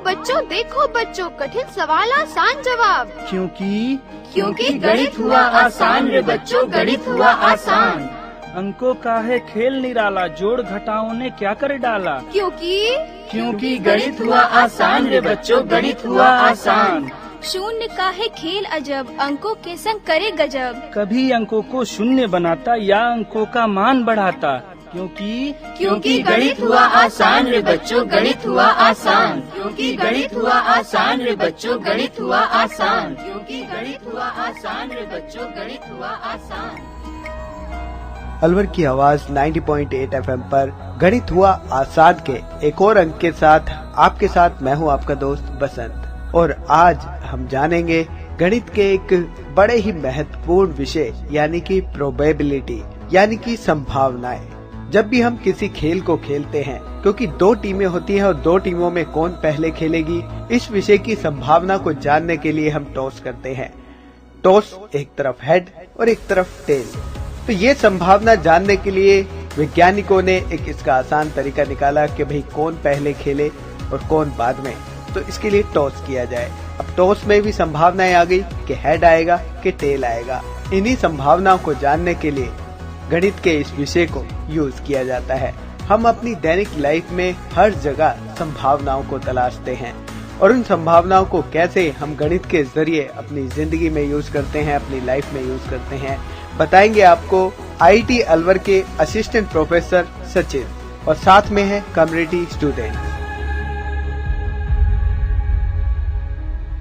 देखो बच्चों, कठिन सवाल आसान जवाब। क्योंकि गणित हुआ आसान रे बच्चों, गणित हुआ आसान। अंकों का है खेल निराला, जोड़ घटाओं ने क्या कर डाला। क्योंकि गणित हुआ आसान रे बच्चों, गणित हुआ आसान। शून्य का है खेल अजब, अंकों के संग करे गजब। कभी अंकों को शून्य बनाता या अंकों का मान बढ़ाता। क्योंकि गणित हुआ आसान रे बच्चों, गणित हुआ आसान। क्योंकि गणित हुआ आसान रे बच्चों, गणित हुआ आसान। क्योंकि गणित हुआ आसान रे बच्चों, गणित हुआ आसान। अलवर की आवाज 90.8 FM पर गणित हुआ आसान के एक और अंक के साथ आपके साथ मैं हूं आपका दोस्त बसंत। और आज हम जानेंगे गणित के एक बड़े ही महत्वपूर्ण विषय यानी कि प्रोबेबिलिटी यानी कि संभावनाएं। जब भी हम किसी खेल को खेलते हैं, क्योंकि दो टीमें होती हैं और दो टीमों में कौन पहले खेलेगी, इस विषय की संभावना को जानने के लिए हम टॉस करते हैं। टॉस एक तरफ हेड और एक तरफ टेल। तो ये संभावना जानने के लिए वैज्ञानिकों ने एक इसका आसान तरीका निकाला कि भाई कौन पहले खेले और कौन बाद में। तो इसके लिए टॉस किया जाए। अब टॉस में भी संभावनाएं आ गई कि हेड आएगा कि टेल आएगा। इन्हीं संभावनाओं को जानने के लिए गणित के इस विषय को यूज किया जाता है। हम अपनी दैनिक लाइफ में हर जगह संभावनाओं को तलाशते हैं और उन संभावनाओं को कैसे हम गणित के जरिए अपनी जिंदगी में यूज करते हैं, अपनी लाइफ में यूज करते हैं, बताएंगे आपको IIT अलवर के असिस्टेंट प्रोफेसर सचिन और साथ में है कम्युनिटी स्टूडेंट।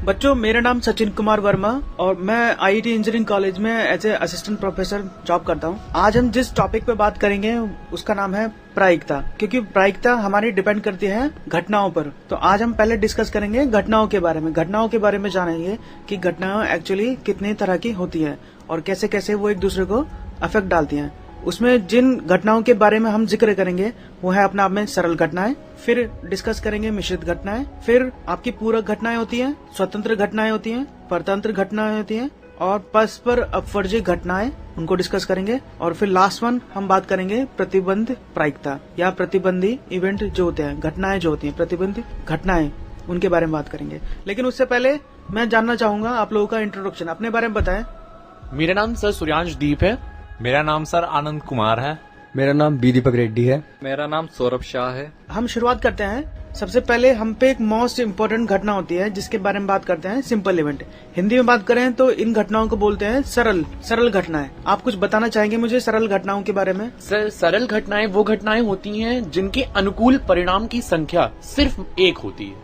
बच्चों, मेरा नाम सचिन कुमार वर्मा और मैं IIT इंजीनियरिंग कॉलेज में as a assistant professor job करता हूँ। आज हम जिस टॉपिक पे बात करेंगे उसका नाम है प्रायिकता, क्योंकि प्रायिकता हमारी डिपेंड करती है घटनाओं पर। तो आज हम पहले डिस्कस करेंगे घटनाओं के बारे में। घटनाओं के बारे में जानेंगे कि घटनाएं एक्चुअली कितने तरह की होती है और कैसे कैसे वो एक दूसरे को अफेक्ट डालती हैं। उसमें जिन घटनाओं के बारे में हम जिक्र करेंगे वो है अपने आप में सरल घटनाएं, फिर डिस्कस करेंगे मिश्रित घटनाएं, फिर आपकी पूरक घटनाएं होती हैं, स्वतंत्र घटनाएं होती हैं, परतंत्र घटनाएं होती हैं और परस्पर अपवर्ज्य घटनाएं, उनको डिस्कस करेंगे। और फिर लास्ट वन हम बात करेंगे प्रतिबंध प्रायिकता या प्रतिबंधी इवेंट जो होते हैं, घटनाएं जो होती हैं, प्रतिबंध घटनाएं, उनके बारे में बात करेंगे। लेकिन उससे पहले मैं जानना चाहूंगा आप लोगों का इंट्रोडक्शन, अपने बारे में बताएं। मेरा नाम सर सूर्यांश दीप है। मेरा नाम सर आनंद कुमार है। मेरा नाम बी दीपक रेड्डी है। मेरा नाम सौरभ शाह है। हम शुरुआत करते हैं। सबसे पहले हम पे एक मोस्ट इम्पोर्टेंट घटना होती है जिसके बारे में बात करते हैं, सिंपल इवेंट। हिंदी में बात करें तो इन घटनाओं को बोलते हैं सरल घटनाएं। आप कुछ बताना चाहेंगे मुझे सरल घटनाओं के बारे में? सर, सरल घटनाएं वो घटनाएं होती हैं जिनके अनुकूल परिणाम की संख्या सिर्फ एक होती है।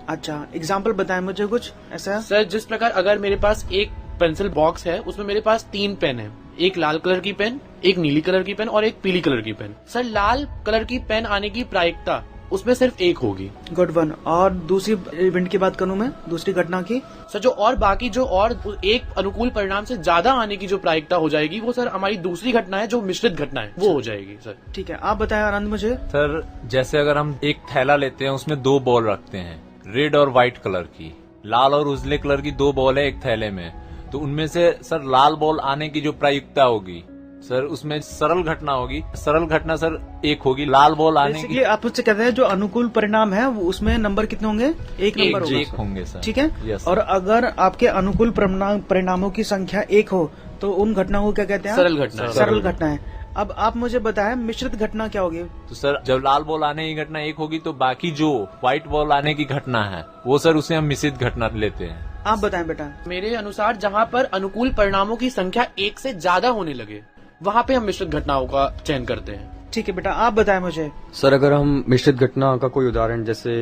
अच्छा, एग्जाम्पल बताएं मुझे कुछ ऐसा। सर, जिस प्रकार अगर मेरे पास एक पेंसिल बॉक्स है, उसमें मेरे पास 3 पेन है, एक लाल कलर की पेन, एक नीली कलर की पेन और एक पीली कलर की पेन। सर, लाल कलर की पेन आने की प्रायिकता उसमें सिर्फ एक होगी। Good one. और दूसरी इवेंट की बात करूं मैं, दूसरी घटना की? सर, जो और बाकी जो और एक अनुकूल परिणाम से ज्यादा आने की जो प्रायिकता हो जाएगी वो सर हमारी दूसरी घटना है, जो मिश्रित घटना है, वो हो जाएगी। सर ठीक है, आप बताएं आनंद मुझे। सर, जैसे अगर हम एक थैला लेते हैं, उसमें 2 बॉल रखते हैं, रेड और व्हाइट कलर की, लाल और उजले कलर की 2 बॉल है एक थैले में, तो उनमें से सर लाल बॉल आने की जो प्रायिकता होगी सर उसमें सरल घटना होगी। सरल घटना सर 1 होगी, लाल बॉल आने की। आप मुझसे कहते हैं जो अनुकूल परिणाम है वो उसमें नंबर कितने होंगे? एक नंबर होगा। 1 होंगे सर। ठीक है। और अगर आपके अनुकूल परिणामों की संख्या 1 हो तो उन घटनाओं को क्या कहते हैं? सरल घटना। सरल घटना है। अब आप मुझे बताएं मिश्रित घटना क्या होगी? तो सर जब लाल बॉल आने की घटना 1 होगी तो बाकी जो व्हाइट बॉल आने की घटना है वो सर उसे हम मिश्रित घटना लेते हैं। आप बताएं बेटा। मेरे अनुसार जहाँ पर अनुकूल परिणामों की संख्या 1 से ज्यादा होने लगे वहाँ पे हम मिश्रित घटनाओं का चयन करते हैं। ठीक है बेटा, आप बताएं मुझे। सर, अगर हम मिश्रित घटना का कोई उदाहरण, जैसे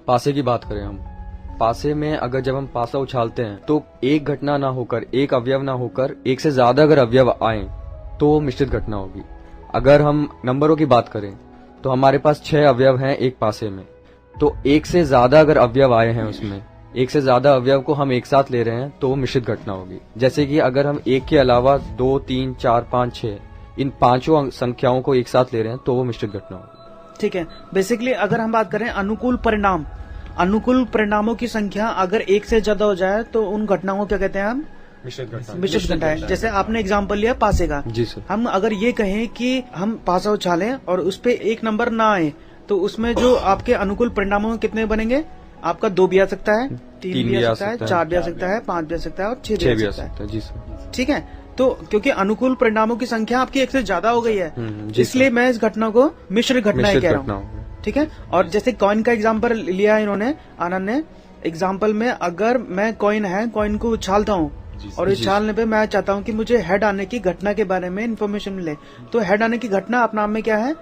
पासे की बात करें, हम पासे में अगर जब हम पासा उछालते हैं तो एक घटना ना होकर, एक अवयव ना होकर, एक से ज्यादा अगर अवयव आए तो वो मिश्रित घटना होगी। अगर हम नंबरों की बात करें तो हमारे पास 6 अवयव हैं एक पासे में, तो एक से ज्यादा अगर अवयव आए हैं उसमें, एक से ज्यादा अवयव को हम एक साथ ले रहे हैं तो वो मिश्रित घटना होगी। जैसे कि अगर हम 1 के अलावा 2, 3, 4, 5, 6 इन 5 संख्याओं को एक साथ ले रहे हैं तो वो मिश्रित घटना होगी। ठीक है। बेसिकली अगर हम बात करें अनुकूल परिणाम, अनुकूल परिणामों की संख्या अगर 1 से ज्यादा हो जाए तो उन घटनाओं को क्या कहते हैं हम? मिश्रित घटना है। जैसे आपने एग्जाम्पल लिया पासे का। जी सर। हम अगर ये कहें कि हम पासा उछालें और उस पे 1 नंबर ना आए तो उसमें जो आपके अनुकूल परिणामों में कितने बनेंगे? आपका 2 भी आ सकता है, 3 तीन भी आ सकता है, 4 भी आ सकता है, 5 भी आ सकता है और 6 छह भी भी आ आ सकता है। सकता है। जी सर। ठीक है, तो क्योंकि अनुकूल परिणामों की संख्या आपकी 1 से ज्यादा हो गई है, जी इसलिए मैं इस घटना को मिश्र घटनाएं मिश्रित कह रहा घटना हूँ। होगी। ठीक है, और जैसे कॉइन का एग्जाम्पल लिया है इन्होंने, आनंद ने, एग्जाम्पल में अगर मैं कॉइन को उछालता हूँ और उछालने पे मैं चाहता हूँ कि मुझे हेड आने की घटना के बारे में इन्फॉर्मेशन मिले, तो हेड आने की घटना अपने आप में क्या है,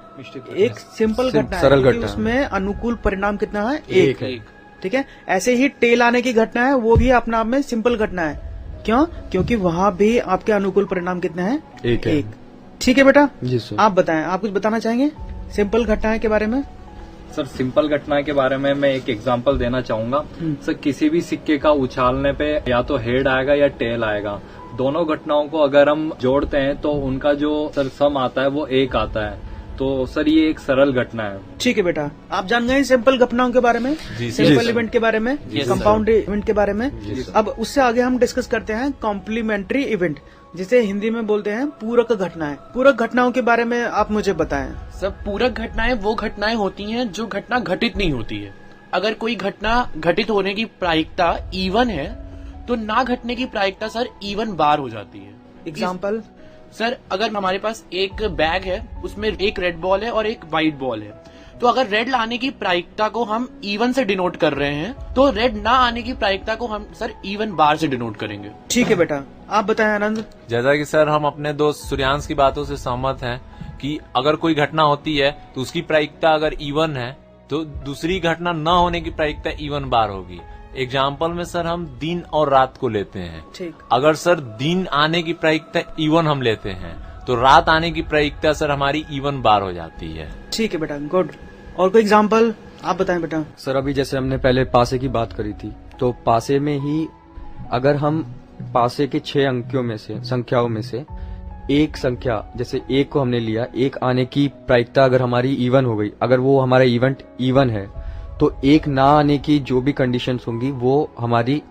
एक सिंपल घटना है, सरल क्योंकि घटना है। उसमें अनुकूल परिणाम कितना है, एक है। ठीक है, ऐसे ही टेल आने की घटना है, वो भी अपने आप में सिंपल घटना है। क्यों? क्योंकि वहां भी आपके अनुकूल परिणाम कितने हैं, एक है। ठीक है बेटा, जी सर। आप बताएं, आप कुछ बताना चाहेंगे सिंपल घटनाएं के बारे में? सर सिंपल घटना के बारे में मैं एक एग्जांपल देना चाहूंगा। सर किसी भी सिक्के का उछालने पे या तो हेड आएगा या टेल आएगा, दोनों घटनाओं को अगर हम जोड़ते हैं तो उनका जो सर सम आता है वो 1 आता है। तो सर ये एक सरल घटना है। ठीक है बेटा, आप जान गए सिंपल घटनाओं के बारे में, सिंपल इवेंट के बारे में, कंपाउंड इवेंट के बारे में। अब उससे आगे हम डिस्कस करते हैं कॉम्प्लीमेंट्री इवेंट, जिसे हिंदी में बोलते हैं पूरक घटनाएं। पूरक घटनाओं के बारे में आप मुझे बताएं। सब पूरक घटनाएं वो घटनाएं होती हैं जो घटना घटित नहीं होती है। अगर कोई घटना घटित होने की प्रायिकता इवन है तो ना घटने की प्रायिकता सर इवन बार हो जाती है। एग्जाम्पल? सर अगर हमारे पास एक बैग है, उसमें एक रेड बॉल है और एक व्हाइट बॉल है, तो अगर रेड लाने की प्रायिकता को हम इवन से डिनोट कर रहे हैं तो रेड ना आने की प्रायिकता को हम सर इवन बार से डिनोट करेंगे। ठीक है बेटा, आप बताएं आनंद। जैसा कि सर हम अपने दोस्त सूर्यांश की बातों से सहमत हैं कि अगर कोई घटना होती है तो उसकी प्रायिकता अगर इवन है तो दूसरी घटना न होने की प्रायिकता इवन बार होगी। एग्जाम्पल में सर हम दिन और रात को लेते हैं। ठीक। अगर सर दिन आने की प्रायिकता इवन हम लेते हैं तो रात आने की प्रायिकता सर हमारी इवन बार हो जाती है। ठीक है बेटा, गुड। और कोई एग्जाम्पल आप बताएं बेटा। सर अभी जैसे हमने पहले पासे की बात करी थी, तो पासे में ही अगर हम पासे के 6 अंकों में से, संख्याओं में से एक संख्या, जैसे 1 को हमने लिया, 1 आने की प्रायिकता अगर हमारी इवन हो गई, अगर वो हमारा इवेंट इवन है, तो 1 ना आने की जो भी कंडीशंस होंगी वो हमारी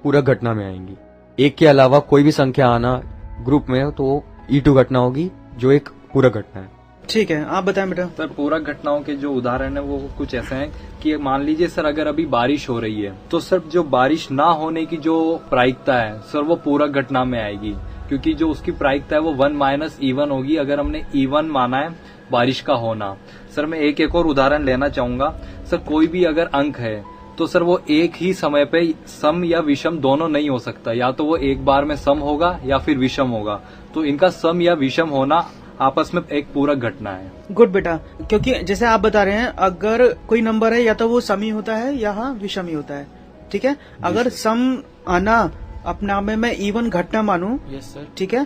पूरक घटना में आएंगी। 1 के अलावा कोई भी संख्या आना ग्रुप में तो वो E2 घटना होगी, जो एक पूरक घटना है। ठीक है, आप बताएं बेटा। सर पूरक घटनाओं के जो उदाहरण है वो कुछ ऐसे हैं कि मान लीजिए सर अगर अभी बारिश हो रही है तो सर जो बारिश ना होने की जो प्रायिकता है सर वो पूरक घटना में आएगी, क्योंकि जो उसकी प्रायिकता है वो 1 माइनस इवन होगी अगर हमने इवन माना है बारिश का होना। सर मैं एक और उदाहरण लेना चाहूंगा। सर कोई भी अगर अंक है तो सर वो एक ही समय पे सम या विषम दोनों नहीं हो सकता, या तो वो एक बार में सम होगा या फिर विषम होगा। तो इनका सम या विषम होना आपस में एक पूरक घटना है। गुड बेटा, क्योंकि जैसे आप बता रहे हैं अगर कोई नंबर है या तो वो सम ही होता है या हाँ विषम ही होता है। ठीक है, अगर सम आना अपने आप में मैं इवन घटना मानूं, यस सर, ठीक है,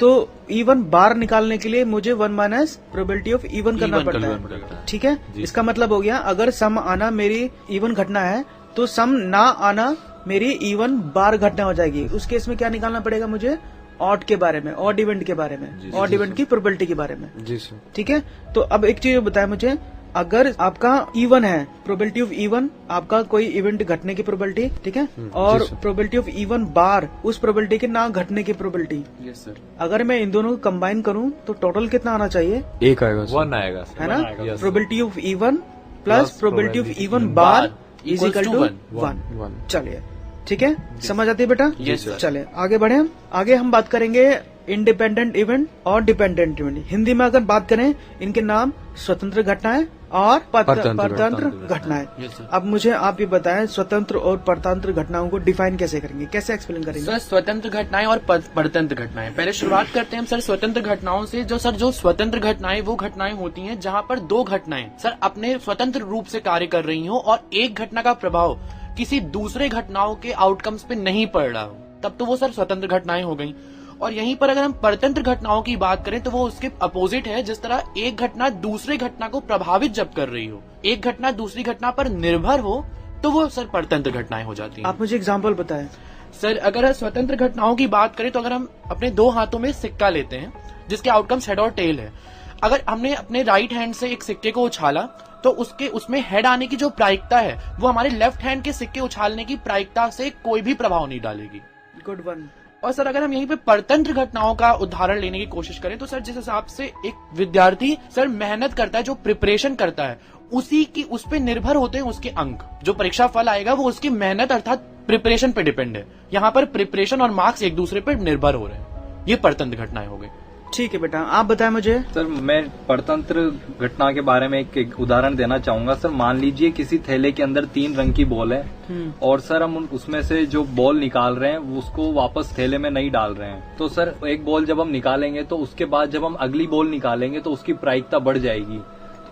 तो इवन बार निकालने के लिए मुझे 1 माइनस प्रोबेबिलिटी ऑफ इवन करना पड़ता है। ठीक है, इसका मतलब हो गया अगर सम आना मेरी इवन घटना है तो सम ना आना मेरी इवन बार घटना हो जाएगी। उस केस में क्या निकालना पड़ेगा मुझे, ऑड के बारे में, ऑड इवेंट के बारे में, ऑड इवेंट की प्रोबेबिलिटी के बारे में। जी सर। ठीक है, तो अब एक चीज बताया मुझे, अगर आपका इवन है, प्रोबेबिलिटी ऑफ इवन, आपका कोई इवेंट घटने की प्रोबेबिलिटी, ठीक है, और प्रोबेबिलिटी ऑफ इवन बार उस प्रोबेबिलिटी के ना घटने की प्रोबेबिलिटी। Yes sir. अगर मैं इन दोनों को कंबाइन करूं तो टोटल कितना आना चाहिए, 1 आएगा सर। 1 आएगा सर। है ना, Yes, sir. Probability of even plus probability of even bar is equal to 1। चलिए, ठीक है, समझ आती है बेटा? Yes, sir. चले आगे बढ़े हम। आगे हम बात करेंगे इंडिपेंडेंट इवेंट और डिपेंडेंट इवेंट। हिंदी में अगर बात करें इनके नाम स्वतंत्र घटनाएं और परतंत्र घटनाएं। Yes, sir. अब मुझे आप ये बताएं स्वतंत्र और परतंत्र घटनाओं को डिफाइन कैसे करेंगे, कैसे एक्सप्लेन करेंगे? सर स्वतंत्र घटनाएं और परतंत्र घटनाएं, पहले शुरुआत करते हैं हम सर स्वतंत्र घटनाओं से। जो स्वतंत्र घटनाएं वो घटनाएं होती हैं जहां पर 2 घटनाएं सर अपने स्वतंत्र रूप से कार्य कर रही हो और एक घटना का प्रभाव किसी दूसरे घटनाओं के आउटकम्स पे नहीं पड़ रहा हो, तब तो वो सर स्वतंत्र घटनाएं हो गई। और यहीं पर अगर हम परतंत्र घटनाओं की बात करें तो वो उसके अपोजिट है। जिस तरह एक घटना दूसरे घटना को प्रभावित जब कर रही हो, एक घटना दूसरी घटना पर निर्भर हो, तो वो सर परतंत्र घटनाएं हो जाती हैं। आप मुझे एग्जाम्पल बताएं। सर अगर स्वतंत्र घटनाओं की बात करें तो अगर हम अपने 2 हाथों में सिक्का लेते हैं जिसके आउटकम्स हेड और टेल है, अगर हमने अपने राइट हैंड से एक सिक्के को उछाला तो उसमें हेड आने की जो प्रायिकता है वो हमारे लेफ्ट हैंड के सिक्के उछालने की प्रायिकता से कोई भी प्रभाव नहीं डालेगी। Good one. और सर अगर हम यहीं पे परतंत्र घटनाओं का उदाहरण लेने की कोशिश करें तो सर जिस हिसाब से एक विद्यार्थी सर मेहनत करता है, जो प्रिपरेशन करता है, उस पे निर्भर होते हैं उसके अंक। जो परीक्षा फल आएगा वो उसकी मेहनत अर्थात प्रिपरेशन पे डिपेंड है। यहाँ पर प्रिपरेशन और मार्क्स एक दूसरे पर निर्भर हो रहे हैं। ये परतंत्र घटनाएं हो गई। ठीक है बेटा, आप बताएं मुझे। सर मैं परतंत्र घटना के बारे में एक उदाहरण देना चाहूंगा। सर मान लीजिए किसी थैले के अंदर 3 रंग की बॉल है और सर हम उसमें से जो बॉल निकाल रहे हैं उसको वापस थैले में नहीं डाल रहे हैं। तो सर एक बॉल जब हम निकालेंगे तो उसके बाद जब हम अगली बॉल निकालेंगे तो उसकी प्रायिकता बढ़ जाएगी।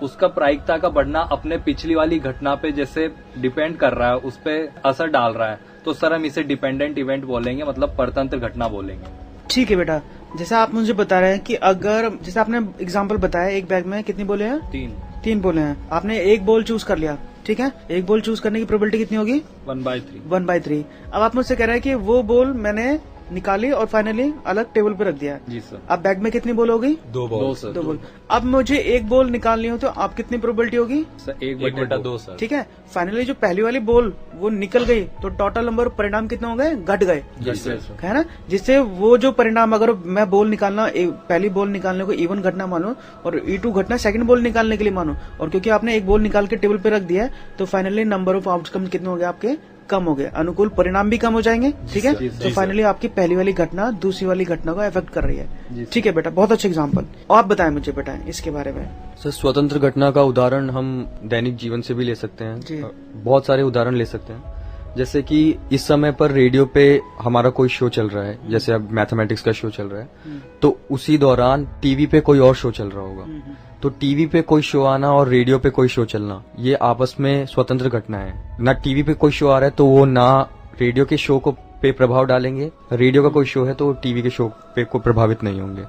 उसका प्रायिकता का बढ़ना अपने पिछली वाली घटना पे जैसे डिपेंड कर रहा है, उस पर असर डाल रहा है। तो सर हम इसे डिपेंडेंट इवेंट बोलेंगे, मतलब परतंत्र घटना बोलेंगे। ठीक है बेटा, जैसे आप मुझे बता रहे हैं कि अगर जैसे आपने एग्जांपल बताया, एक बैग में कितनी बोले हैं? 3 बोले हैं। आपने एक बॉल चूज कर लिया, ठीक है। एक बॉल चूज करने की प्रोबेबिलिटी कितनी होगी? 1/3। अब आप मुझसे कह रहे हैं कि वो बॉल मैंने निकाली और फाइनली अलग टेबल पे रख दिया। जी सर। अब बैग में कितनी बॉल होगी? 2 बॉल। 2 बॉल। अब मुझे एक बॉल निकालनी हो तो आप कितनी प्रोबेबिलिटी होगी? Sir 1/2 sir. ठीक है। फाइनली जो पहली वाली बॉल वो निकल गई तो टोटल नंबर परिणाम कितने हो गए? घट गए, है ना। जिससे वो जो परिणाम, अगर मैं बॉल निकालना पहली बॉल निकालने को इवन घटना मानो और E2 घटना सेकंड बॉल निकालने के लिए मानो, और क्योंकि आपने एक बॉल निकाल के टेबल पे रख दिया है तो फाइनली नंबर ऑफ आउटकम कितने हो गए आपके? कम हो गए। अनुकूल परिणाम भी कम हो जाएंगे, ठीक है। तो फाइनली आपकी पहली वाली घटना दूसरी वाली घटना को अफेक्ट कर रही है। ठीक है बेटा, बहुत अच्छा एग्जांपल। आप बताएं मुझे बेटा इसके बारे में। सर स्वतंत्र घटना का उदाहरण हम दैनिक जीवन से भी ले सकते हैं। बहुत सारे उदाहरण ले सकते हैं। जैसे कि इस समय पर रेडियो पे हमारा कोई शो चल रहा है, जैसे अब मैथमेटिक्स का शो चल रहा है, तो उसी दौरान टीवी पे कोई और शो चल रहा होगा। तो टीवी पे कोई शो आना और रेडियो पे कोई शो चलना, ये आपस में स्वतंत्र घटना है। ना टीवी पे कोई शो आ रहा है तो वो ना रेडियो के शो को पे प्रभाव डालेंगे, रेडियो का कोई शो है तो टीवी के शो पे को प्रभावित नहीं होंगे।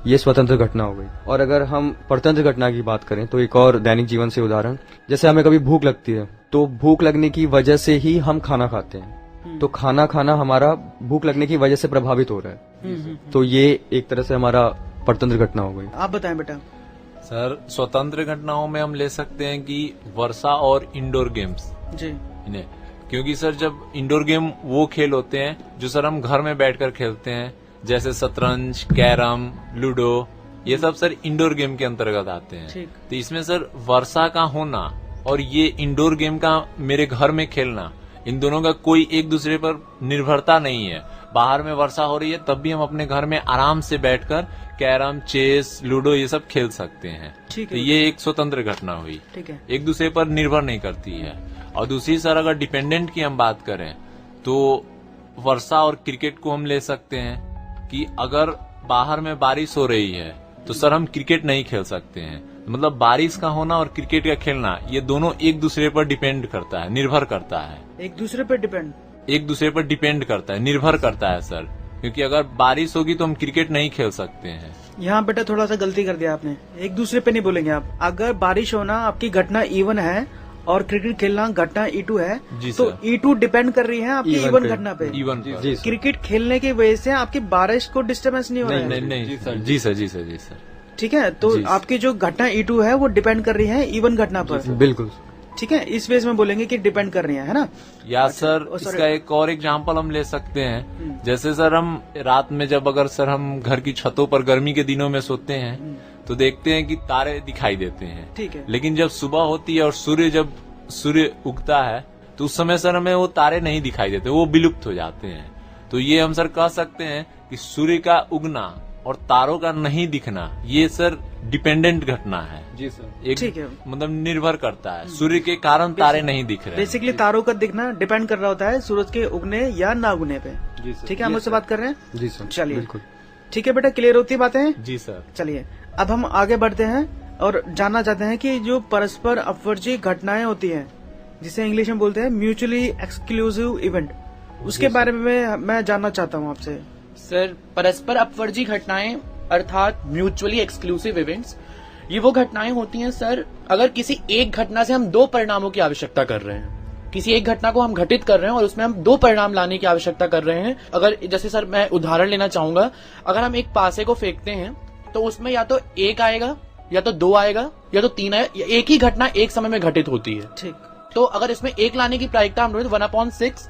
ये स्वतंत्र घटना हो गई। और अगर हम परतंत्र घटना की बात करें तो एक और दैनिक जीवन से उदाहरण, जैसे हमें कभी भूख लगती है तो भूख लगने की वजह से ही हम खाना खाते हैं। तो खाना खाना हमारा भूख लगने की वजह से प्रभावित हो रहा है। तो ये एक तरह से हमारा परतंत्र घटना हो गई। आप बताएं बेटा। सर स्वतंत्र घटनाओं में हम ले सकते हैं कि वर्षा और इंडोर गेम्स जी इन्हें, क्योंकि सर जब इंडोर गेम वो खेल होते हैं जो सर हम घर में बैठकर खेलते हैं, जैसे शतरंज, कैरम, लूडो, ये सब सर इंडोर गेम के अंतर्गत आते हैं। तो इसमें सर वर्षा का होना और ये इंडोर गेम का मेरे घर में खेलना, इन दोनों का कोई एक दूसरे पर निर्भरता नहीं है। बाहर में वर्षा हो रही है तब भी हम अपने घर में आराम से बैठकर कैरम, चेस, लूडो ये सब खेल सकते हैं। तो ये एक स्वतंत्र घटना हुई, एक दूसरे पर निर्भर नहीं करती है। और दूसरी सर अगर डिपेंडेंट की हम बात करें तो वर्षा और क्रिकेट को हम ले सकते हैं कि अगर बाहर में बारिश हो रही है तो सर हम क्रिकेट नहीं खेल सकते हैं। मतलब बारिश का होना और क्रिकेट का खेलना ये दोनों एक दूसरे पर डिपेंड करता है, निर्भर करता है। एक दूसरे पर डिपेंड करता है, निर्भर करता है सर। क्योंकि अगर बारिश होगी तो हम क्रिकेट नहीं खेल सकते हैं। यहाँ बेटा थोड़ा सा गलती कर दिया आपने, एक दूसरे पे नहीं बोलेंगे आप। अगर बारिश होना आपकी घटना E1 है और क्रिकेट खेलना घटना E2 है तो E2 डिपेंड कर रही है आपकी E1 घटना पे। क्रिकेट खेलने की वजह से आपकी बारिश को डिस्टर्बेंस नहीं हो रहा है। नहीं जी सर। ठीक है, तो आपकी जो घटना E2 है वो डिपेंड कर रही है E1 घटना पर। बिल्कुल ठीक है, इस वेज में बोलेंगे कि डिपेंड कर रही है ना। या सर इसका एक और एग्जांपल हम ले सकते हैं। जैसे सर हम रात में जब अगर सर हम घर की छतों पर गर्मी के दिनों में सोते हैं तो देखते हैं कि तारे दिखाई देते हैं। ठीक है। लेकिन जब सुबह होती है और सूर्य उगता है तो उस समय सर हमें वो तारे नहीं दिखाई देते, वो विलुप्त हो जाते हैं। तो ये हम सर कह सकते हैं कि सूर्य का उगना और तारों का नहीं दिखना ये सर डिपेंडेंट घटना है। जी सर। एक ठीक है, मतलब निर्भर करता है, सूर्य के कारण तारे नहीं दिख रहे। बेसिकली तारों का दिखना डिपेंड कर रहा होता है सूरज के उगने या ना उगने पे। ठीक है, हम उससे बात कर रहे हैं। जी सर। चलिए बिल्कुल ठीक है बेटा, क्लियर होती है बातें? जी सर। चलिए अब हम आगे बढ़ते हैं और जानना चाहते हैं कि जो परस्पर अपवर्जी घटनाएं होती हैं, जिसे इंग्लिश में बोलते हैं म्यूचुअली एक्सक्लूसिव इवेंट, उसके बारे में मैं जानना चाहता हूँ आपसे। सर परस्पर अपवर्जी घटनाएं अर्थात म्यूचुअली एक्सक्लूसिव इवेंट्स, ये वो घटनाएं होती हैं सर अगर किसी एक घटना से हम 2 परिणामों की आवश्यकता कर रहे हैं। किसी एक घटना को हम घटित कर रहे हैं और उसमें हम 2 परिणाम लाने की आवश्यकता कर रहे हैं। अगर जैसे सर मैं उदाहरण लेना चाहूंगा, अगर हम एक पासे को फेंकते हैं तो उसमें या तो 1 आएगा या तो 2 आएगा या तो 3 आएगा। एक ही घटना एक समय में घटित होती है। ठीक। तो अगर इसमें 1 लाने की प्रायिकता हम 1/6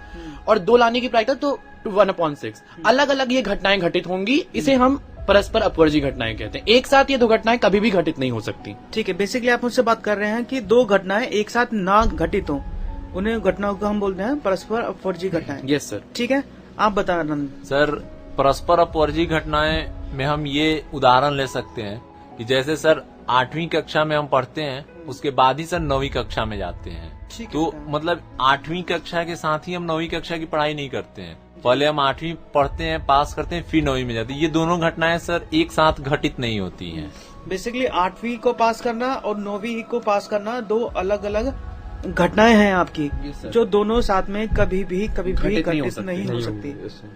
और 2 लाने की प्रायिकता तो 1/6, अलग अलग ये घटनाएं घटित होंगी। इसे हम परस्पर अपवर्जी घटनाएं कहते हैं। एक साथ ये दो घटनाएं कभी भी घटित नहीं हो सकती। ठीक है, बेसिकली आप मुझसे बात कर रहे हैं कि दो घटनाएं एक साथ ना घटित हो, उन्हें घटनाओं को हम बोलते हैं परस्पर अपवर्जी घटनाएं। Yes sir. ठीक है, आप बता आनंद। सर, परस्पर अपवर्जी घटनाएं में हम ये उदाहरण ले सकते हैं कि जैसे सर 8वीं कक्षा में हम पढ़ते हैं, उसके बाद ही सर 9वीं कक्षा में जाते हैं। ठीक है, तो मतलब 8वीं कक्षा के साथ ही हम 9वीं कक्षा की पढ़ाई नहीं करते हैं। पहले हम 8वीं पढ़ते हैं, पास करते हैं, फिर 9वीं में जाते हैं। ये दोनों घटनाएं सर एक साथ घटित नहीं होती हैं। बेसिकली 8वीं को पास करना और 9वीं को पास करना दो अलग अलग घटनाएं हैं आपकी, जो दोनों साथ में कभी भी घटित नहीं हो सकती।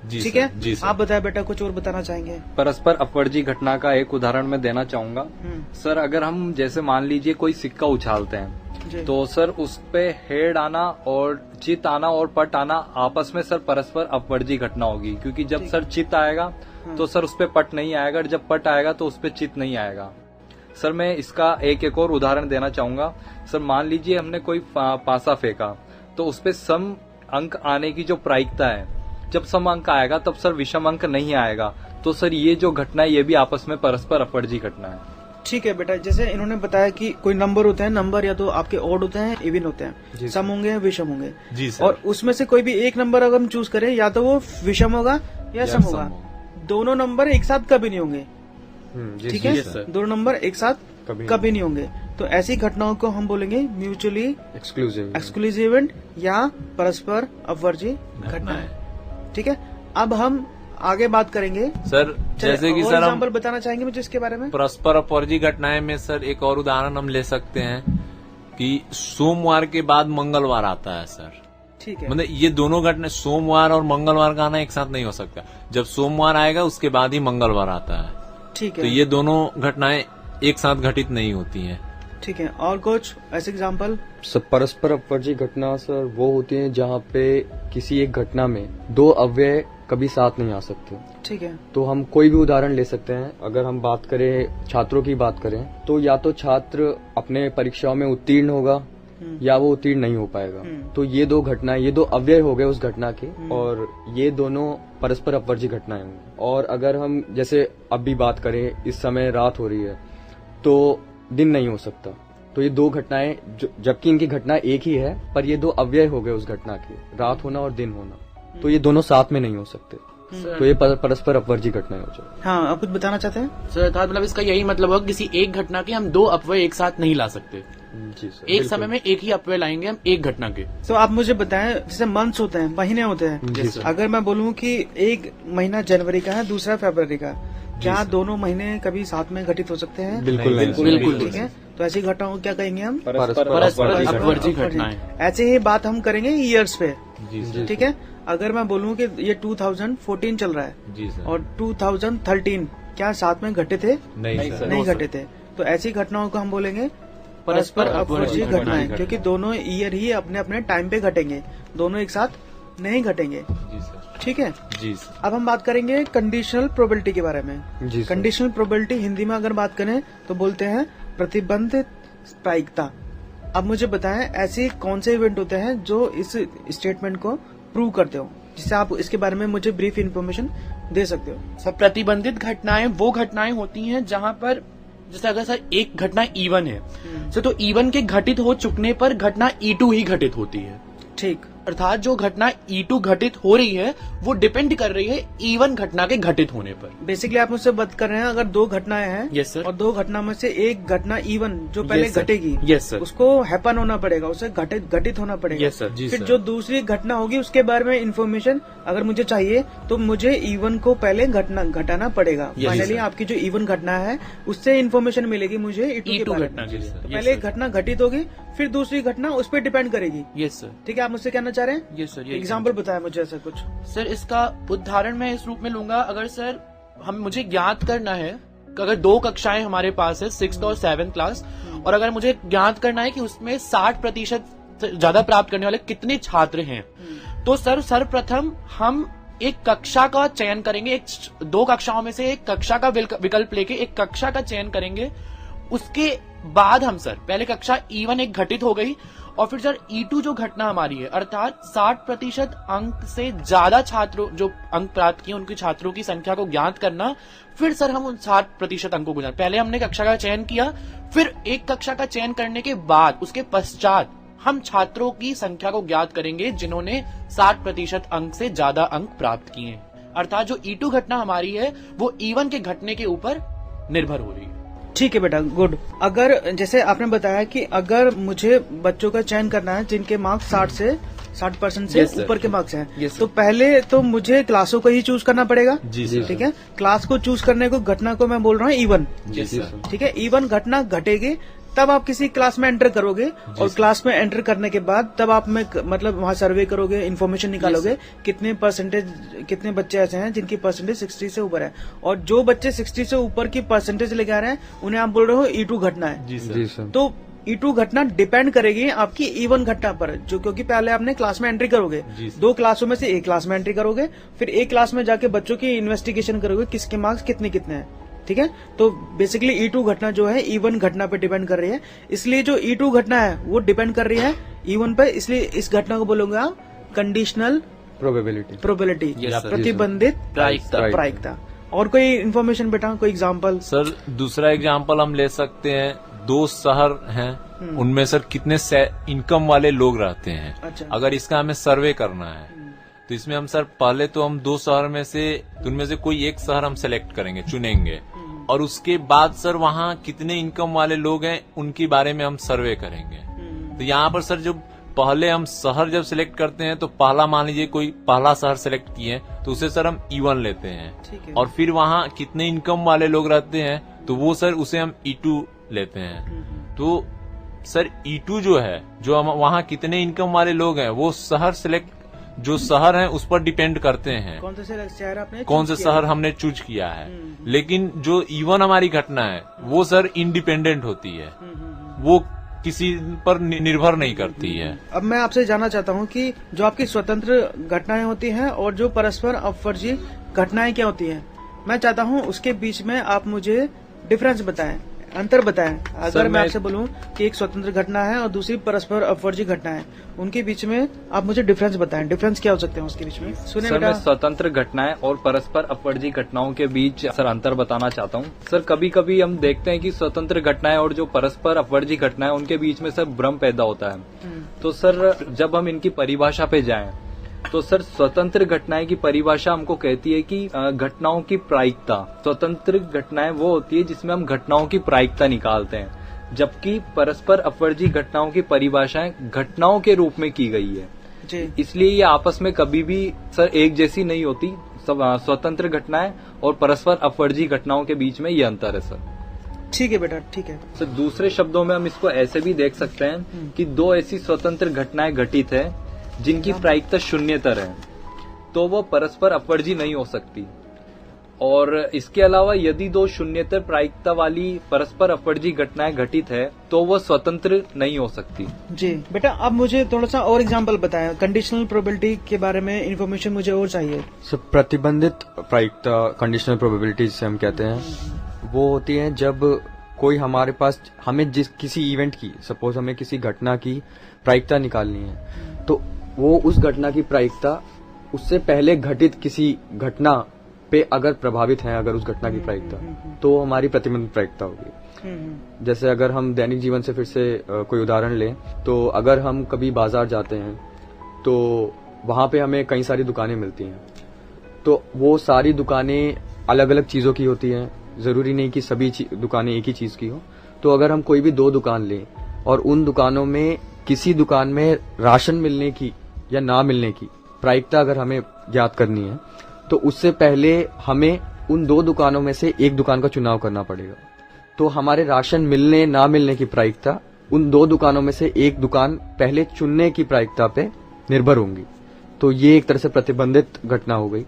जी ठीक सर, है, जी सर। आप बताए बेटा, कुछ और बताना चाहेंगे? परस्पर अपवर्जी घटना का एक उदाहरण मैं देना चाहूंगा। सर, अगर हम जैसे मान लीजिए कोई सिक्का उछालते हैं, जी। तो सर उस पे हेड आना और चित आना और पट आना आपस में सर परस्पर अपवर्जी घटना होगी, क्योंकि जब सर चित आएगा तो सर उस पे पट नहीं आएगा, और जब पट आएगा तो उस पे चित नहीं आएगा। सर, मैं इसका एक और उदाहरण देना चाहूंगा। सर, मान लीजिए हमने कोई पासा फेंका, तो उस पे सम अंक आने की जो प्रायिकता है, जब सम अंक आएगा तब सर विषम अंक नहीं आएगा। तो सर ये जो घटना है ये भी आपस में परस्पर अपवर्जी घटना है। ठीक है बेटा, जैसे इन्होंने बताया कि कोई नंबर होते हैं, नंबर या तो आपके ऑड होते हैं, इवन होते हैं, सम होंगे या विषम होंगे। जी सर। और उसमें से कोई भी एक नंबर अगर हम चूज करें, या तो वो विषम होगा या सम होगा। दोनों नंबर एक साथ कभी नहीं होंगे। ठीक है, दोनों नंबर एक साथ कभी नहीं होंगे। तो ऐसी घटनाओं को हम बोलेंगे म्यूचुअली एक्सक्लूसिव इवेंट या परस्पर अपवर्जी घटनाएं। ठीक है, अब हम आगे बात करेंगे सर। जैसे कि सर हम एग्जाम्पल बताना चाहेंगे मुझे इसके बारे में। परस्पर अपवर्जी घटनाएं में सर एक और उदाहरण हम ले सकते हैं कि सोमवार के बाद मंगलवार आता है सर। ठीक है, मतलब ये दोनों घटना, सोमवार और मंगलवार का आना एक साथ नहीं हो सकता। जब सोमवार आएगा उसके बाद ही मंगलवार आता है। ठीक है, तो ये दोनों घटनाएं एक साथ घटित नहीं होती हैं। ठीक है, और कुछ ऐसे एग्जाम्पल? परस्पर अपवर्जी घटना सर वो होती है जहाँ पे किसी एक घटना में दो अव्यय कभी साथ नहीं आ सकते। ठीक है, तो हम कोई भी उदाहरण ले सकते हैं। अगर हम बात करें, छात्रों की बात करें, तो या तो छात्र अपने परीक्षाओं में उत्तीर्ण होगा या वो उत्तीर्ण नहीं हो पाएगा। तो ये दो घटनाएं, ये दो अव्यय हो गए उस घटना के, और ये दोनों परस्पर अपवर्जी घटनाएं होंगी। और अगर हम जैसे अब भी बात करें, इस समय रात हो रही है तो दिन नहीं हो सकता। तो ये दो घटनाएं, जबकि इनकी घटना एक ही है, पर ये दो अव्यय हो गए उस घटना के, रात होना और दिन होना। तो ये दोनों साथ में नहीं हो सकते। तो ये परस्पर अपवर्जी घटनाएं हो जाए। हाँ, आप कुछ बताना चाहते हैं? सर, मतलब इसका यही मतलब होगा, किसी एक घटना के हम दो अपव्यय एक साथ नहीं ला सकते। जी सर, एक समय में एक ही अपव्यय लाएंगे हम एक घटना के। तो आप मुझे बताएं, जैसे मंथ्स होते हैं, महीने होते हैं। अगर मैं बोलूं कि एक महीना जनवरी का है, दूसरा फरवरी का, क्या दोनों महीने कभी साथ में घटित हो सकते हैं? बिल्कुल बिल्कुल। ठीक है, तो ऐसी घटनाओं को क्या कहेंगे हम? परस्पर अपवर्जी घटनाएं। ऐसे ही बात हम करेंगे ईयर्स पे। जी ठीक है, अगर मैं बोलूं कि ये 2014 चल रहा है जी सर। और 2013 क्या साथ में घटे थे? नहीं सर। नहीं घटे थे। तो ऐसी घटनाओं को हम बोलेंगे परस्पर अपवर्जी घटनाएं, क्योंकि दोनों ईयर ही अपने अपने टाइम पे घटेंगे, दोनों एक साथ नहीं घटेंगे। जी सर। ठीक है, जी सर। अब हम बात करेंगे कंडीशनल प्रोबेबिलिटी के बारे में। जी सर। कंडीशनल प्रोबेबिलिटी हिंदी में अगर बात करें तो बोलते हैं प्रतिबंधित प्रायिकता। अब मुझे बताएं, ऐसे कौन से इवेंट होते हैं जो इस स्टेटमेंट को प्रूव करते हो, जिससे आप इसके बारे में मुझे ब्रीफ इंफॉर्मेशन दे सकते हो? सर, प्रतिबंधित घटनाएं वो घटनाएं होती हैं जहां पर, जैसे अगर सर एक घटना E1 है सर, तो E1 के घटित हो चुकने पर घटना E2 ही घटित होती है। ठीक, अर्थात जो घटना E2 घटित हो रही है वो डिपेंड कर रही है E1 घटना के घटित होने पर। बेसिकली आप मुझसे बात कर रहे हैं, अगर दो घटनाएं हैं यस सर। और दो घटना में से एक घटना E1 जो पहले Yes, sir. घटेगी, यस सर। उसको हैपन होना पड़ेगा, उसे घटित होना पड़ेगा। Yes sir. जी फिर सर। जो दूसरी घटना होगी उसके बारे में इंफॉर्मेशन अगर मुझे चाहिए तो मुझे E1 को पहले घटाना पड़ेगा। Yes, finally sir. आपकी जो E1 घटना है उससे इंफॉर्मेशन मिलेगी मुझे E2 के E2 बारे घटना में। के लिए। तो Yes, पहले एक sir. घटना घटित होगी, फिर दूसरी घटना उस पर डिपेंड करेगी। Yes sir. ठीक है, आप मुझसे कहना चाह रहे हैं? Yes sir. एग्जाम्पल बताया मुझे ऐसा कुछ। सर, इसका उदाहरण मैं इस रूप में लूंगा। अगर सर मुझे ज्ञात करना है कि अगर दो कक्षाएं हमारे पास है, 6th और 7th क्लास, और अगर मुझे ज्ञात करना है कि उसमें 60% से ज्यादा प्राप्त करने वाले कितने छात्र हैं, तो सर सर्वप्रथम हम एक कक्षा का चयन करेंगे। दो कक्षाओं में से एक कक्षा का विकल्प लेके एक कक्षा का चयन करेंगे। उसके बाद हम सर पहले कक्षा E1 एक घटित हो गई और फिर सर E2 जो घटना हमारी है, अर्थात 60% अंक से ज्यादा छात्रों जो अंक प्राप्त किए उनके छात्रों की संख्या को ज्ञात करना। फिर सर हम उन 60% अंकों को जान, पहले हमने कक्षा का चयन किया, फिर एक कक्षा का चयन करने के बाद उसके पश्चात हम छात्रों की संख्या को ज्ञात करेंगे जिन्होंने 60% अंक से ज्यादा अंक प्राप्त किए हैं। अर्थात जो E2 घटना हमारी है वो E1 के घटने के ऊपर निर्भर हो रही है। ठीक है बेटा, गुड। अगर जैसे आपने बताया कि अगर मुझे बच्चों का चयन करना है जिनके मार्क्स 60% से Yes, sir. ऊपर के मार्क्स हैं, Yes, तो पहले तो मुझे क्लासों को ही चूज करना पड़ेगा। जी सर। ठीक है, क्लास को चूज करने को घटना को मैं बोल रहा हूँ E1। जी सर। ठीक है, E1 घटना घटेगी तब आप किसी क्लास में एंटर करोगे, और क्लास में एंटर करने के बाद तब आप में मतलब वहाँ सर्वे करोगे, इन्फॉर्मेशन निकालोगे कितने बच्चे ऐसे हैं जिनकी परसेंटेज 60 से ऊपर है, और जो बच्चे 60 से ऊपर की परसेंटेज लेके आ रहे हैं उन्हें आप बोल रहे हो E2 घटना है। जी जी सर। सर। तो E2 घटना डिपेंड करेगी आपकी E1 घटना पर, जो क्योंकि पहले आपने क्लास में एंट्री करोगे, जी सर। 2 क्लासों में से एक क्लास में एंट्री करोगे, फिर एक क्लास में जाके बच्चों की इन्वेस्टिगेशन करोगे किसके मार्क्स कितने हैं। ठीक है, तो बेसिकली E2 घटना जो है E1 घटना पे डिपेंड कर रही है, इसलिए जो E2 घटना है वो डिपेंड कर रही है E1 पे, इसलिए इस घटना को बोलूंगा आप कंडीशनल प्रोबेबिलिटी, Yes, sir. प्रतिबंधित प्रायिकता। प्रायिकता। और कोई इन्फॉर्मेशन बेटा, कोई एग्जाम्पल? सर दूसरा एग्जाम्पल हम ले सकते हैं, 2 शहर हैं, उनमें सर कितने इनकम वाले लोग रहते हैं। अच्छा। अगर इसका हमें सर्वे करना है तो इसमें हम सर पहले तो हम 2 शहर में से उनमें से कोई एक शहर हम सेलेक्ट करेंगे, चुनेंगे, और उसके बाद सर वहाँ कितने इनकम वाले लोग हैं उनके बारे में हम सर्वे करेंगे। तो यहाँ पर सर जो पहले हम शहर जब सिलेक्ट करते हैं तो पहला मान लीजिए कोई पहला शहर सिलेक्ट किए तो उसे सर हम E1 लेते हैं, ठीक है। और फिर वहाँ कितने इनकम वाले लोग रहते हैं तो वो सर उसे हम E2 लेते हैं। तो सर E2 जो है, जो हम वहाँ कितने इनकम वाले लोग हैं वो शहर सिलेक्ट जो शहर है उस पर डिपेंड करते हैं, कौन से शहर आपने कौन से शहर हमने चूज किया है। लेकिन जो E1 हमारी घटना है वो सर इंडिपेंडेंट होती है, वो किसी पर निर्भर नहीं करती है। अब मैं आपसे जानना चाहता हूँ कि जो आपकी स्वतंत्र घटनाएं होती हैं और जो परस्पर अपवर्जी घटनाएं क्या होती हैं, मैं चाहता हूँ उसके बीच में आप मुझे डिफरेंस बताएं, अंतर बताएं। अगर मैं आपसे बोलूं कि एक स्वतंत्र घटना है और दूसरी परस्पर अपवर्जी घटना है, उनके बीच में आप मुझे डिफरेंस बताएं, डिफरेंस क्या हो सकते हैं उसके बीच में? सुनिए सर, बेटा। मैं स्वतंत्र घटनाएं और परस्पर अपवर्जी घटनाओं के बीच सर अंतर बताना चाहता हूं। सर कभी कभी हम देखते हैं कि स्वतंत्र घटनाएं और जो परस्पर अपवर्जी घटनाएं उनके बीच में सर भ्रम पैदा होता है। तो सर जब हम इनकी परिभाषा पे जाएं तो सर स्वतंत्र घटनाएं की परिभाषा हमको कहती है कि घटनाओं की प्रायिकता। स्वतंत्र घटनाएं वो होती है जिसमें हम घटनाओं की प्रायिकता निकालते हैं, जबकि परस्पर अपवर्जी घटनाओं की परिभाषाएं घटनाओं के रूप में की गई है जी। इसलिए ये आपस में कभी भी सर एक जैसी नहीं होती। स्वतंत्र घटनाएं और परस्पर अपवर्जी घटनाओं के बीच में ये अंतर है सर। ठीक है बेटा, ठीक है। सर दूसरे शब्दों में हम इसको ऐसे भी देख सकते हैं कि 2 ऐसी स्वतंत्र घटनाएं घटित है जिनकी प्रायिकता शून्यतर है, तो वो परस्पर अपवर्जी नहीं हो सकती। और इसके अलावा यदि 2 शून्यतर प्रायिकता वाली परस्पर अपवर्जी घटनाएं घटित है तो वो स्वतंत्र नहीं हो सकती। जी बेटा, अब मुझे थोड़ा सा और एग्जांपल बताएं, कंडीशनल प्रोबेबिलिटी के बारे में इन्फॉर्मेशन मुझे और चाहिए। सब प्रतिबंधित प्रायिकता, कंडीशनल प्रोबेबिलिटी जिसे हम कहते हैं, वो होती है जब कोई हमारे पास, हमें जिस किसी इवेंट की, सपोज हमें किसी घटना की प्रायिकता निकालनी है, तो वो उस घटना की प्रायिकता उससे पहले घटित किसी घटना पे अगर प्रभावित है, अगर उस घटना की प्रायिकता, तो हमारी प्रतिबंधित प्रायिकता होगी। जैसे अगर हम दैनिक जीवन से फिर से कोई उदाहरण लें, तो अगर हम कभी बाजार जाते हैं तो वहां पे हमें कई सारी दुकानें मिलती हैं, तो वो सारी दुकानें अलग अलग चीजों की होती हैं, जरूरी नहीं कि सभी दुकानें एक ही चीज की हो। तो अगर हम कोई भी 2 दुकान लें और उन दुकानों में किसी दुकान में राशन मिलने की या ना मिलने की प्रायिकता अगर हमें ज्ञात करनी है, तो उससे पहले हमें उन 2 दुकानों में से एक दुकान का चुनाव करना पड़ेगा। तो हमारे राशन मिलने ना मिलने की प्रायिकता उन 2 दुकानों में से एक दुकान पहले चुनने की प्रायिकता पे निर्भर होंगी। तो ये एक तरह से प्रतिबंधित घटना हो गई।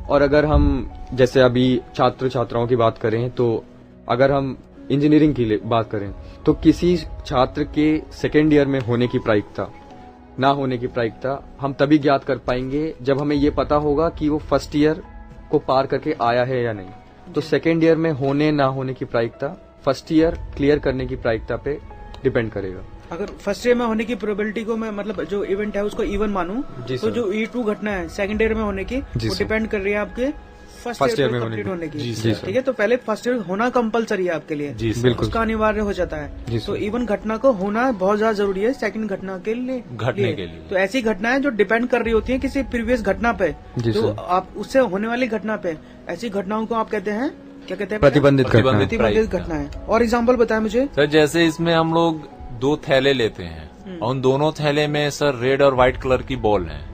और अगर हम जैसे अभी छात्र छात्राओं की बात करें, तो अगर हम इंजीनियरिंग की बात करें, तो किसी छात्र के सेकेंड ईयर में होने की प्रायिकता, ना होने की प्रायिकता हम तभी ज्ञात कर पाएंगे जब हमें ये पता होगा कि वो फर्स्ट ईयर को पार करके आया है या नहीं। तो सेकेंड ईयर में होने ना होने की प्रायिकता फर्स्ट ईयर क्लियर करने की प्रायिकता पे डिपेंड करेगा। अगर फर्स्ट ईयर में होने की प्रोबेबिलिटी को मैं मतलब जो इवेंट है उसको इवन मानूं जी तो सर। जो E2 घटना है सेकंड ईयर में होने की जी वो सर। डिपेंड कर रही है आपके फर्स्ट First ईयर year में में कंप्लीट होने होने की। की। जी सर। ठीक है, तो पहले फर्स्ट ईयर होना कंपलसरी है आपके लिए। जी सर। बिल्कुल। उसका अनिवार्य हो जाता जी है। सर। तो इवन घटना को होना बहुत ज्यादा जरूरी है सेकंड घटना के लिए घटने के लिए। तो ऐसी घटनाएं जो डिपेंड कर रही होती है किसी प्रीवियस घटना पे, जी जो सर। आप उससे होने वाली घटना पे, ऐसी घटनाओं को आप कहते हैं, क्या कहते हैं? प्रतिबंधित घटना। प्रतिबंधित प्रतिबंधित प्रायिकता। घटनाएं। और एग्जाम्पल बताएं मुझे। सर जैसे इसमें हम लोग 2 थैले लेते हैं और उन दोनों थैले में सर रेड और व्हाइट कलर की बॉल है।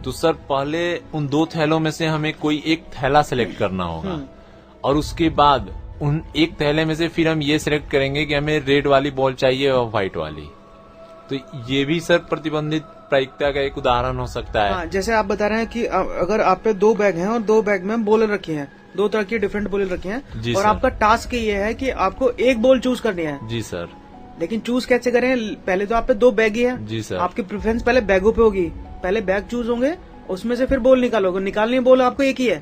तो सर पहले उन 2 थैलों में से हमें कोई एक थैला सिलेक्ट करना होगा और उसके बाद उन एक थैले में से फिर हम ये सिलेक्ट करेंगे कि हमें रेड वाली बॉल चाहिए और व्हाइट वाली। तो ये भी सर प्रतिबंधित प्रायिकता का एक उदाहरण हो सकता है। हाँ, जैसे आप बता रहे हैं कि अगर आप पे 2 बैग हैं और 2 बैग में बॉल रखी हैं, 2 तरह की डिफरेंट बॉल रखी हैं जी और सर। आपका टास्क ये है कि आपको एक बॉल चूज करनी है। जी सर। लेकिन चूज कैसे करें? पहले तो आप पे 2 बैग ही है। जी सर। आपकी प्रेफरेंस पहले बैगों पे होगी, पहले बैग चूज होंगे, उसमें से फिर बॉल निकालोगे। निकालनी बॉल आपको एक ही है।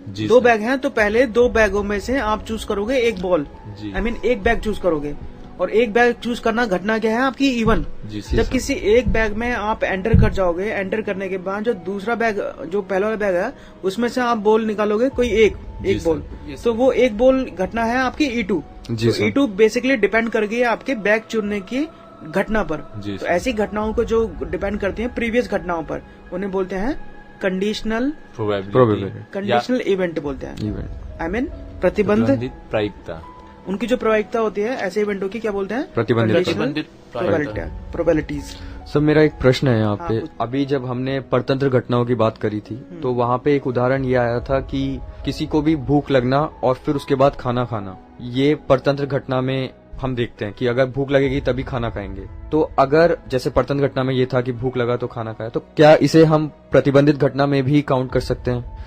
जी 2 सर। बैग हैं तो पहले 2 बैगों में से आप चूज करोगे एक बॉल। जी। आई मीन एक बैग चूज करोगे और एक बैग चूज करना घटना क्या है आपकी इवन। जी सर। जब किसी एक बैग में आप एंटर कर जाओगे, एंटर करने के बाद जो दूसरा बैग, जो पहला वाला बैग है, उसमें से आप बॉल निकालोगे कोई एक जी बॉल। सर। तो वो एक बॉल घटना है आपकी E2। जी तो सर। E2 बेसिकली डिपेंड कर गई है आपके बैग चुनने की घटना पर। जी तो सर। ऐसी घटनाओं को जो डिपेंड करती हैं प्रीवियस घटनाओं पर, उन्हें बोलते हैं कंडीशनल प्रोबेबिलिटी कंडीशनल इवेंट बोलते हैं। इवेंट। आई मीन प्रतिबंध। प्रतिबंधित प्रायिकता। उनकी जो प्रायिकता होती है ऐसे इवेंटों की क्या बोलते हैं? प्रतिबंधित प्रतिबंधित प्रायिकता। प्रोबेबिलिटीज। सर मेरा एक प्रश्न है यहाँ पे। हाँ, अभी जब हमने परतंत्र घटनाओं की बात करी थी तो वहाँ पे एक उदाहरण ये आया था कि किसी को भी भूख लगना और फिर उसके बाद खाना खाना, ये परतंत्र घटना में हम देखते हैं कि अगर भूख लगेगी तभी खाना खाएंगे। तो अगर जैसे परतंत्र घटना में ये था कि भूख लगा तो खाना खाया, तो क्या इसे हम प्रतिबंधित घटना में भी काउंट कर सकते हैं?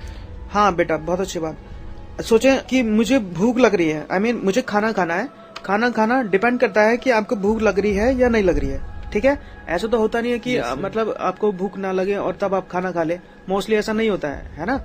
हाँ बेटा, बहुत अच्छी बात। सोचें कि मुझे भूख लग रही है, आई मीन मुझे खाना खाना है। खाना खाना डिपेंड करता है कि आपको भूख लग रही है या नहीं लग रही है। ठीक है, ऐसा तो होता नहीं है कि मतलब आपको भूख ना लगे और तब आप खाना खा ले। मोस्टली ऐसा नहीं होता है ना?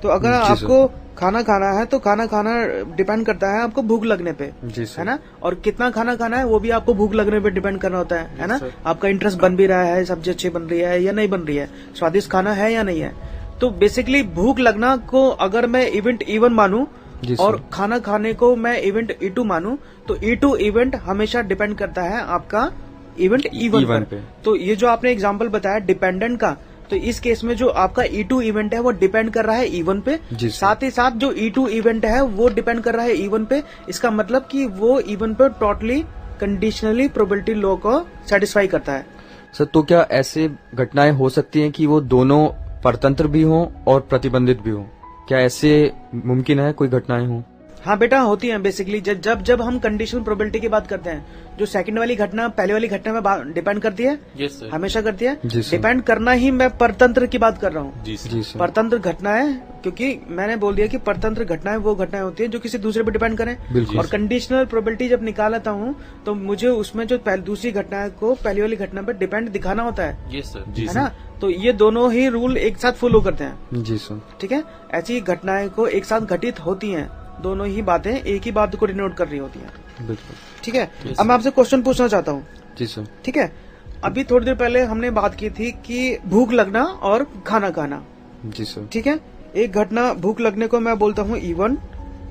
तो अगर जी सर। आपको खाना खाना है तो खाना खाना डिपेंड करता है आपको भूख लगने पे, जी सर। है ना? और कितना खाना खाना है वो भी आपको भूख लगने पे डिपेंड करना होता है ना? आपका इंटरेस्ट बन भी रहा है, सब्जी अच्छी बन रही है या नहीं बन रही है, स्वादिष्ट खाना है या नहीं है। तो बेसिकली भूख लगना को अगर मैं इवेंट E1 मानूं जी सर। और खाना खाने को मैं इवेंट E2 मानूं, तो E2 इवेंट हमेशा डिपेंड करता है आपका इवेंट E1 E1 पे। पे। तो ये जो आपने एग्जांपल बताया डिपेंडेंट का, तो इस केस में जो आपका E2 इवेंट है वो डिपेंड कर रहा है E1 पे। जी सर। साथ ही साथ जो E2 इवेंट है वो डिपेंड कर रहा है E1 पे। इसका मतलब कि वो E1 पे टोटली कंडीशनली प्रोबेबिलिटी लॉ को सेटिस्फाई करता है। सर तो क्या ऐसे घटनाएं हो सकती हैं कि वो दोनों परतंत्र भी हों और प्रतिबंधित भी हों? क्या ऐसे मुमकिन है कोई घटनाएं हों? हाँ बेटा, होती हैं बेसिकली। जब हम कंडीशनल प्रोबेबिलिटी की बात करते हैं, जो सेकंड वाली घटना पहले वाली घटना में डिपेंड करती है, यस सर। हमेशा करती है। जी सर। डिपेंड करना ही मैं परतंत्र की बात कर रहा हूँ। जी सर। जी सर। परतंत्र घटनाएं, क्योंकि मैंने बोल दिया कि परतंत्र घटनाएं वो घटनाएं होती हैं जो किसी दूसरे पे डिपेंड करें। बिल्कुल। और कंडीशनल प्रोबेबिलिटी जब निकालता हूँ तो मुझे उसमें जो दूसरी घटना को पहली वाली घटना पे डिपेंड दिखाना होता है यस सर। जी है सर। ना? तो ये दोनों ही रूल एक साथ फॉलो करते हैं। जी सर। ठीक है, ऐसी घटनाएं को एक साथ घटित होती हैं, दोनों ही बातें एक ही बात को डिनोट कर रही होती हैं। बिल्कुल। ठीक है, अब मैं आपसे क्वेश्चन पूछना चाहता हूँ। जी सर। ठीक है, अभी थोड़ी देर पहले हमने बात की थी कि भूख लगना और खाना खाना। जी सर। ठीक है, एक घटना भूख लगने को मैं बोलता हूँ E1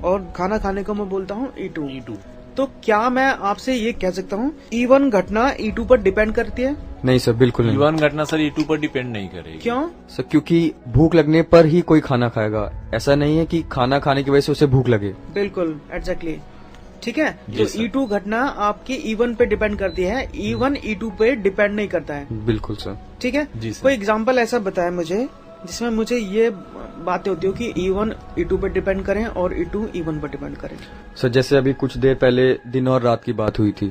और खाना खाने को मैं बोलता हूँ E2। E2। तो क्या मैं आपसे ये कह सकता हूँ E1 घटना E2 पर डिपेंड करती है? नहीं सर, बिल्कुल नहीं। E1 घटना सर E2 पर डिपेंड नहीं करेगी। क्यों? सर क्योंकि भूख लगने पर ही कोई खाना खाएगा, ऐसा नहीं है कि खाना खाने की वजह से उसे भूख लगे। बिल्कुल, एग्जैक्टली। ठीक है, जी तो सर। E2 घटना आपकी E1 पे डिपेंड करती है, E1 E2 पे डिपेंड नहीं करता है। बिल्कुल सर। ठीक है, जी सर। कोई एग्जाम्पल ऐसा बताया मुझे जिसमें मुझे ये बातें होती हो कि E1 E2 पे डिपेंड करें और E2 E1 पर डिपेंड करें। सर जैसे अभी कुछ देर पहले दिन और रात की बात हुई थी,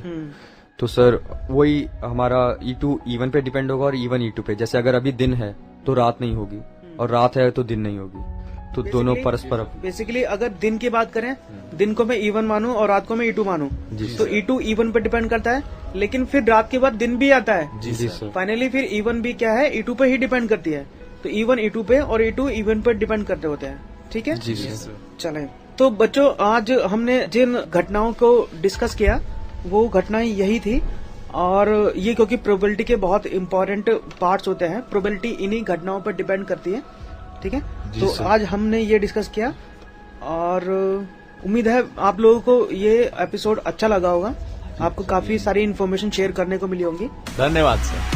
तो सर वही हमारा E2 E1 पे डिपेंड होगा और E1 E2 पे। जैसे अगर अभी दिन है तो रात नहीं होगी और रात है तो दिन नहीं होगी, तो दोनों परस्पर। बेसिकली अगर दिन की बात करें, दिन को मैं E1 मानूं और रात को मैं E2 मानूं, जी तो E2 E1 पर डिपेंड करता है। लेकिन फिर रात के बाद दिन भी आता है, जी सर। फाइनली फिर E1 भी क्या है, E2 पे ही डिपेंड करती है। तो E1 E2 पे और E2 E1 पर डिपेंड करते होते हैं। ठीक है, जी सर। चलें। तो बच्चों, आज हमने जिन घटनाओं को डिस्कस किया वो घटनाएं यही थी। और ये क्योंकि प्रोबेबिलिटी के बहुत इंपॉर्टेंट पार्ट्स होते हैं, प्रोबेबिलिटी इन्हीं घटनाओं पर डिपेंड करती है। ठीक है, तो आज हमने ये डिस्कस किया और उम्मीद है आप लोगों को ये एपिसोड अच्छा लगा होगा। आपको काफी सारी इन्फॉर्मेशन शेयर करने को मिली होंगी। धन्यवाद सर।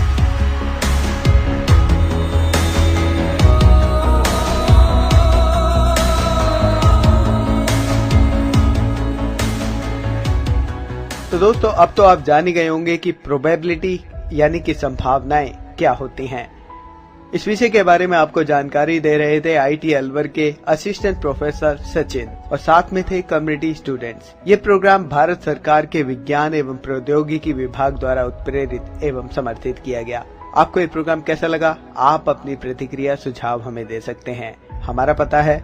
तो दोस्तों, अब तो आप जान ही गए होंगे कि प्रोबेबिलिटी यानी कि संभावनाएं क्या होती हैं। इस विषय के बारे में आपको जानकारी दे रहे थे आईटी अलवर के असिस्टेंट प्रोफेसर सचिन और साथ में थे कम्युनिटी स्टूडेंट्स। ये प्रोग्राम भारत सरकार के विज्ञान एवं प्रौद्योगिकी विभाग द्वारा उत्प्रेरित एवं समर्थित किया गया। आपको ये प्रोग्राम कैसा लगा? आप अपनी प्रतिक्रिया सुझाव हमें दे सकते हैं। हमारा पता है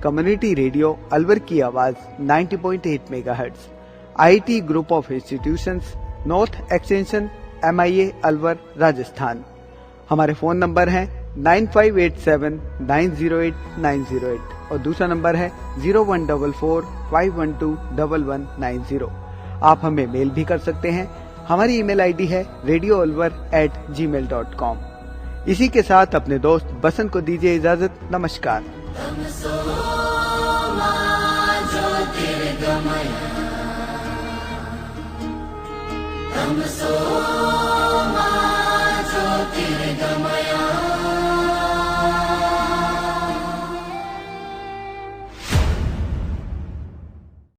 कम्युनिटी रेडियो अलवर की आवाज 90.8 megahertz, IT group of institutions, north extension, MIA Alwar, Rajasthan. हमारे फोन नंबर है 9587908908 और दूसरा नंबर है 0144512190। आप हमें मेल भी कर सकते हैं। हमारी ईमेल आईडी है radioalwar@gmail.com। इसी के साथ अपने दोस्त बसंत को दीजिए इजाजत। नमस्कार। तमसो